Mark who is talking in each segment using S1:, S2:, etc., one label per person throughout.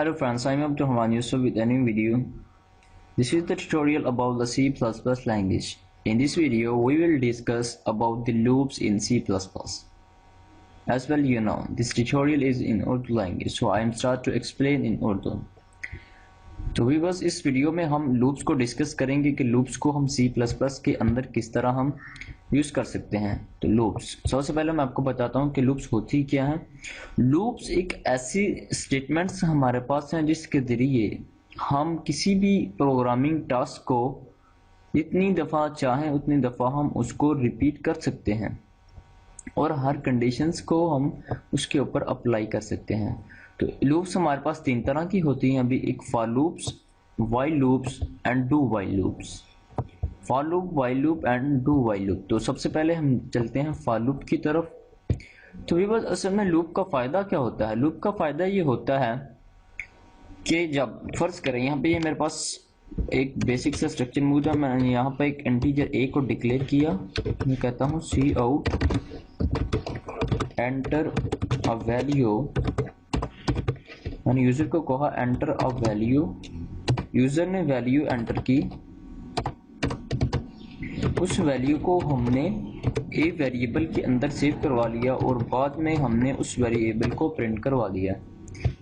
S1: Hello friends, I'm Abdul Rahman Yusuf with a new video. This is the tutorial about the C++ language. In this video, we will discuss about the loops in C++. As well, you know, this tutorial is in Urdu language, so I am start to explain in Urdu. तो भी बस इस video में हम loops को discuss करेंगे कि loops को हम C++ के अंदर किस तरह हम यूज़ कर सकते हैं। तो लूप्स, सबसे पहले मैं आपको बताता हूँ कि लूप्स होती क्या है। लूप्स एक ऐसी स्टेटमेंट्स हमारे पास हैं जिसके ज़रिए हम किसी भी प्रोग्रामिंग टास्क को जितनी दफ़ा चाहें उतनी दफ़ा हम उसको रिपीट कर सकते हैं और हर कंडीशंस को हम उसके ऊपर अप्लाई कर सकते हैं। तो लूप्स हमारे पास तीन तरह की होती हैं अभी, एक for loops, while loops and do while loops. For loop, while loop and do while loop. तो सबसे पहले हम चलते हैं फॉर लूप की तरफ। तो भी बस असल में लूप का फ़ायदा क्या होता है? लूप का फ़ायदा ये होता है कि जब फर्ज करें यहाँ पे ये मेरे पास एक बेसिक सा स्ट्रक्चर मौजूद है, मैंने यहाँ पे एक इंटीजर a को डिक्लेयर किया। मैं कहता हूँ सी आउट एंटर अ वैल्यू, मैंने यूजर को कहा एंटर अ वैल्यू, यूजर ने वैल्यू एंटर की, उस वैल्यू को हमने ए वेरिएबल के अंदर सेव करवा लिया और बाद में हमने उस वेरिएबल को प्रिंट करवा लिया।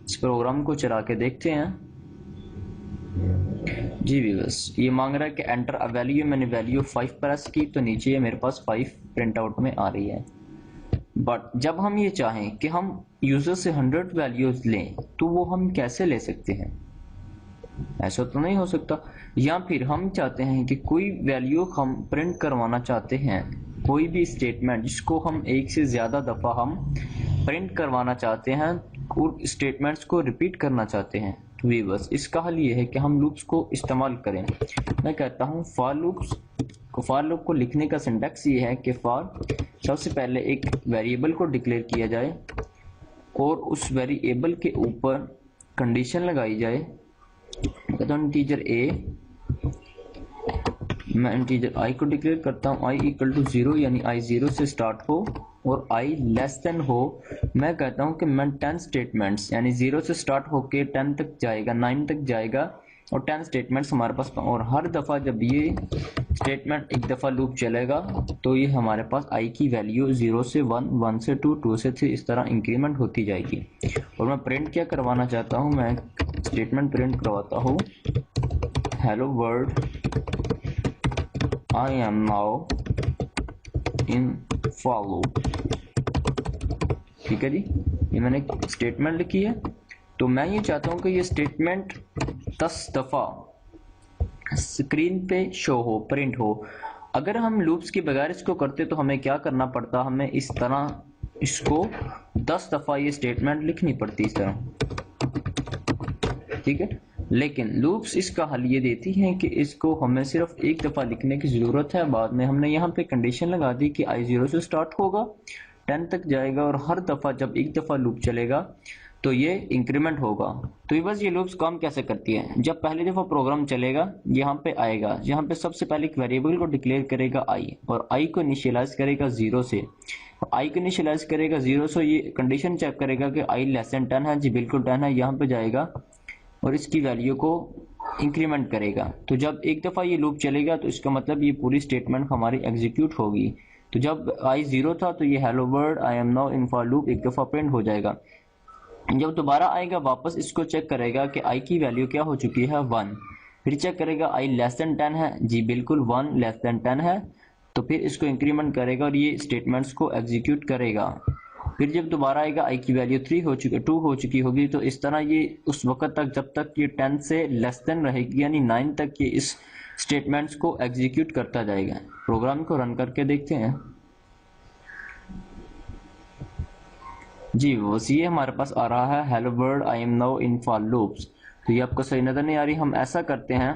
S1: इस प्रोग्राम को चला के देखते हैं। जी भी बस ये मांग रहा है कि एंटर अ वैल्यू, मैंने वैल्यू 5 प्रेस की तो नीचे मेरे पास 5 प्रिंट आउट में आ रही है। बट जब हम ये चाहें कि हम यूजर से 100 वैल्यूज लें तो वो हम कैसे ले सकते हैं? ऐसा तो नहीं हो सकता। या फिर हम चाहते हैं कि कोई वैल्यू हम प्रिंट करवाना चाहते हैं, कोई भी स्टेटमेंट जिसको हम एक से ज़्यादा दफ़ा हम प्रिंट करवाना चाहते हैं और स्टेटमेंट्स को रिपीट करना चाहते हैं। तो भी बस इसका हल ये है कि हम लूप्स को इस्तेमाल करें। मैं कहता हूँ फॉर लूप्स को, फॉर लूप को लिखने का सिंटैक्स ये है कि फॉर, सबसे पहले एक वेरिएबल को डिक्लेयर किया जाए और उस वेरिएबल के ऊपर कंडीशन लगाई जाए। कहता हूँ इंटीजर a, मैं इंटीजर i को डिक्लेयर करता हूँ i इक्वल टू 0, यानी i 0 से स्टार्ट हो और i लेस देन हो। मैं कहता हूँ कि मैं 10 स्टेटमेंट्स, यानी 0 से स्टार्ट होके 10 तक जाएगा, 9 तक जाएगा और 10 स्टेटमेंट्स हमारे पास। और हर दफ़ा जब ये स्टेटमेंट एक दफ़ा लूप चलेगा तो ये हमारे पास i की वैल्यू 0 से 1, 1 से 2, 2 से 3 इस तरह इंक्रीमेंट होती जाएगी। और मैं प्रिंट क्या करवाना चाहता हूँ, मैं स्टेटमेंट प्रिंट करवाता हूँ hello world I am now in for loop. ठीक है जी, ये मैंने स्टेटमेंट लिखी है। तो मैं ये चाहता हूँ कि ये स्टेटमेंट 10 दफ़ा स्क्रीन पे शो हो, प्रिंट हो। अगर हम लूप्स के बगैर इसको करते तो हमें क्या करना पड़ता, हमें इस तरह इसको 10 दफ़ा ये स्टेटमेंट लिखनी पड़ती इस तरह। ठीक है, लेकिन लूप्स इसका हल ये देती हैं कि इसको हमें सिर्फ एक दफ़ा लिखने की ज़रूरत है। बाद में हमने यहाँ पे कंडीशन लगा दी कि i 0 से स्टार्ट होगा, 10 तक जाएगा और हर दफ़ा जब एक दफ़ा लूप चलेगा तो ये इंक्रीमेंट होगा। तो ये बस ये लूप्स काम कैसे करती है, जब पहली दफ़ा प्रोग्राम चलेगा यहाँ पे आएगा, यहाँ पे सबसे पहले एक वेरिएबल को डिक्लेयर करेगा i और i को इनिशियलाइज करेगा 0 से। i को इनिशियलाइज करेगा 0 से, ये कंडीशन चेक करेगा कि i लेस देन 10 है। जी बिल्कुल 10 है, यहाँ पे जाएगा और इसकी वैल्यू को इंक्रीमेंट करेगा। तो जब एक दफ़ा ये लूप चलेगा तो इसका मतलब ये पूरी स्टेटमेंट हमारी एग्जीक्यूट होगी। तो जब i 0 था तो ये hello world I am now in for loop एक दफ़ा प्रिंट हो जाएगा। जब दोबारा आएगा वापस इसको चेक करेगा कि i की वैल्यू क्या हो चुकी है 1, फिर चेक करेगा i लेस देन 10 है। जी बिल्कुल 1 लेस देन 10 है, तो फिर इसको इंक्रीमेंट करेगा और ये स्टेटमेंट्स को एग्जीक्यूट करेगा। फिर जब दोबारा आएगा i की वैल्यू 2 हो चुकी होगी, तो इस तरह ये उस वक्त तक जब तक ये 10 से लेस देन रहेगी, यानी 9 तक ये इस स्टेटमेंट्स को एग्जीक्यूट करता जाएगा। प्रोग्राम को रन करके देखते हैं। जी बस ये हमारे पास आ रहा है hello world I am now in for loops. तो ये आपको सही नज़र नहीं आ रही। हम ऐसा करते हैं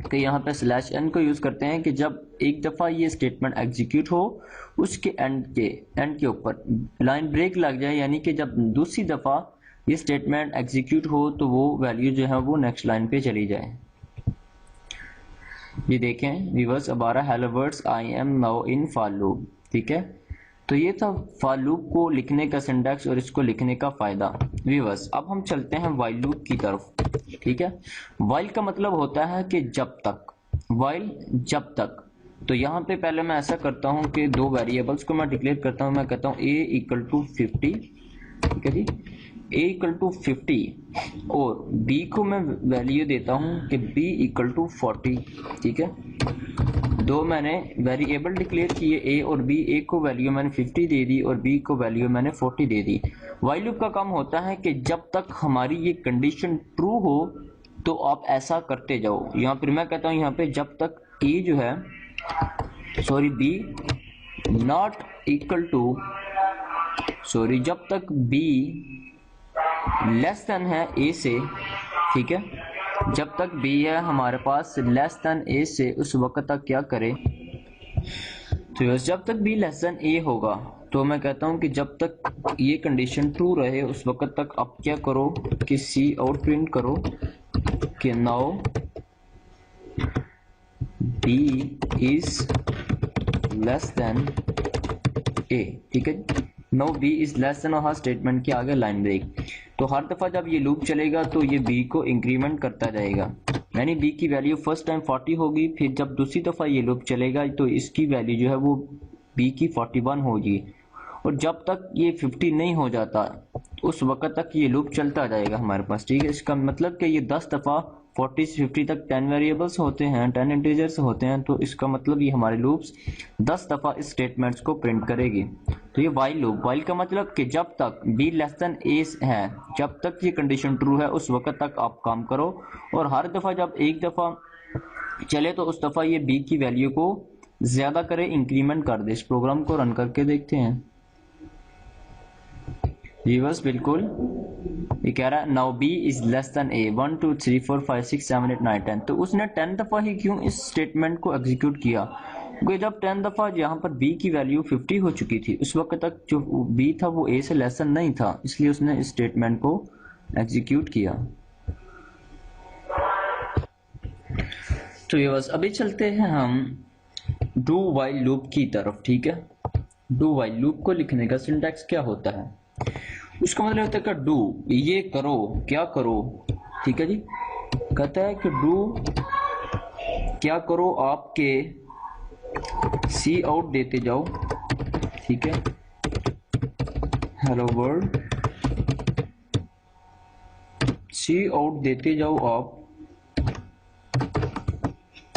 S1: कि यहाँ पे /n को यूज़ करते हैं कि जब एक दफ़ा ये स्टेटमेंट एग्जीक्यूट हो उसके एंड के ऊपर लाइन ब्रेक लग जाए, यानी कि जब दूसरी दफ़ा ये स्टेटमेंट एग्जीक्यूट हो तो वो वैल्यू जो है वो नेक्स्ट लाइन पे चली जाए। ये देखें व्यूअर्स, अब आ रहा है hello world I am now in for loop. ठीक है, तो ये था फॉर लूप को लिखने का सिंटैक्स और इसको लिखने का फायदा। व्यूअर्स अब हम चलते हैं व्हाइल लूप की तरफ, ठीक है। व्हाइल का मतलब होता है कि जब तक, व्हाइल जब तक। तो यहाँ पे पहले मैं ऐसा करता हूँ कि दो वेरिएबल्स को मैं डिक्लेयर करता हूँ। मैं कहता हूँ a इक्वल टू 50, ठीक है जी, a इक्वल टू 50 और b को मैं वैल्यू देता हूँ कि b इक्वल टू 40, ठीक है। दो मैंने वेरिएबल डिक्लेयर किए a और b, a को वैल्यू मैंने 50 दे दी और b को वैल्यू मैंने 40 दे दी। व्हाइल लूप का काम होता है कि जब तक हमारी ये कंडीशन ट्रू हो तो आप ऐसा करते जाओ। यहाँ पर मैं कहता हूँ यहाँ पे जब तक a जो है b नॉट इक्वल टू जब तक b लेस देन है a से, ठीक है, जब तक b है हमारे पास लेस देन a से, उस वक्त तक क्या करें। तो जब तक b लेस देन a होगा तो मैं कहता हूं कि जब तक ये कंडीशन ट्रू रहे उस वक्त तक आप क्या करो कि सी आउट प्रिंट करो कि now b is less than a, ठीक है। Now b is less than, और स्टेटमेंट के आगे लाइन ब्रेक। तो हर दफा जब ये लूप चलेगा तो ये b को इंक्रीमेंट करता जाएगा, यानी b की वैल्यू फर्स्ट टाइम 40 होगी, फिर जब दूसरी दफा ये लूप चलेगा तो इसकी वैल्यू जो है वो b की 41 होगी, और जब तक ये 50 नहीं हो जाता उस वक्त तक ये लूप चलता जाएगा हमारे पास, ठीक है। इसका मतलब कि ये 10 दफा 40 से 50 तक 10 वेरिएबल्स होते हैं, 10 इंटीजर्स होते हैं, तो इसका मतलब ये हमारे लूप्स 10 दफा इस स्टेटमेंट्स को प्रिंट करेगी। तो ये व्हाइल लूप, व्हाइल का मतलब कि जब तक b लेस देन a है, जब तक ये कंडीशन ट्रू है उस वक्त तक आप काम करो, और हर दफा जब एक दफा चले तो उस दफा ये b की वैल्यू को ज्यादा करे, इंक्रीमेंट कर दे। इस प्रोग्राम को रन करके देखते हैं। ये बस बिल्कुल ये कह रहा है now b is less than a 1 2 3 4 5 6 7 8 9 10। तो उसने 10 दफा ही क्यों इस स्टेटमेंट को एग्जीक्यूट किया, क्योंकि जब 10 दफा यहाँ पर b की वैल्यू 50 हो चुकी थी उस वक्त तक जो b था वो a से लेस देन नहीं था, इसलिए उसने इस स्टेटमेंट को एग्जीक्यूट किया। तो ये बस अभी चलते हैं हम डू व्हाइल लूप की तरफ, ठीक है। डू व्हाइल लूप को लिखने का सिंटैक्स क्या होता है, उसका मतलब होता है कि डू ये करो, क्या करो, ठीक है जी। कहता है कि डू क्या करो, आपके सी आउट देते जाओ, ठीक है, हेलो वर्ल्ड, सी आउट देते जाओ आप,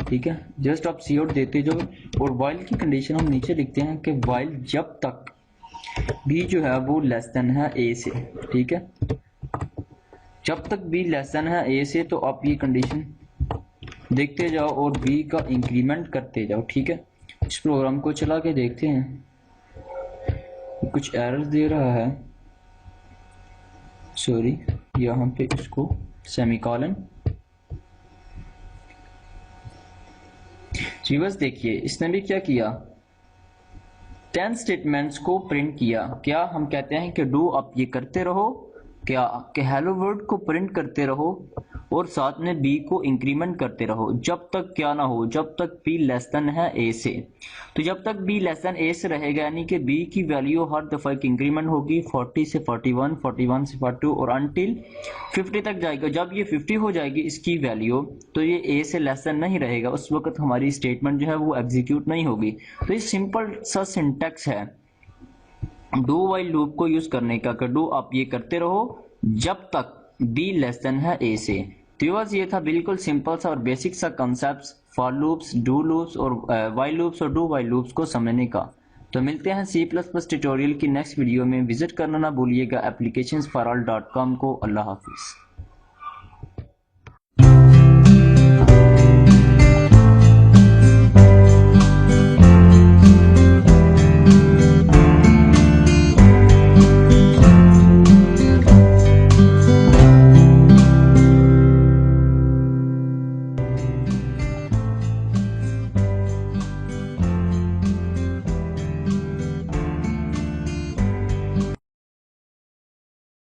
S1: ठीक है, जस्ट आप सी आउट देते जाओ। और व्हाइल की कंडीशन हम नीचे लिखते हैं कि व्हाइल जब तक b जो है वो लेस देन है a से, ठीक है, जब तक b लेस देन है a से तो आप ये कंडीशन देखते जाओ और b का इंक्रीमेंट करते जाओ, ठीक है। इस प्रोग्राम को चला के देखते हैं, कुछ एरर दे रहा है, सॉरी, यहाँ पे इसको सेमीकोलन। जी बस देखिए इसने भी क्या किया, 10 स्टेटमेंट्स को प्रिंट किया। क्या हम कहते हैं कि डू आप ये करते रहो, क्या कि हेलो वर्ल्ड को प्रिंट करते रहो और साथ में b को इंक्रीमेंट करते रहो जब तक क्या ना हो, जब तक b लेस देन है a से। तो जब तक b लेस देन a से रहेगा यानी कि b की वैल्यू हर दफा एक इंक्रीमेंट होगी 40 से 41, 41 से 42 और अनटिल 50 तक जाएगा। जब ये 50 हो जाएगी इसकी वैल्यू तो ये a से लेस देन नहीं रहेगा, उस वक्त हमारी स्टेटमेंट जो है वो एग्जीक्यूट नहीं होगी। तो ये सिंपल सा सिंटैक्स है डू व्हाइल लूप को यूज करने का, डू आप ये करते रहो जब तक b लेस देन है a से। तो बस ये था बिल्कुल सिंपल सा और बेसिक सा concept for loops, do loops और व्हाइल लूप्स और डू व्हाइल लूप्स को समझने का। तो मिलते हैं C++ ट्यूटोरियल की नेक्स्ट वीडियो में। विजिट करना ना भूलिएगा applications4all.com को। अल्लाह हाफिज।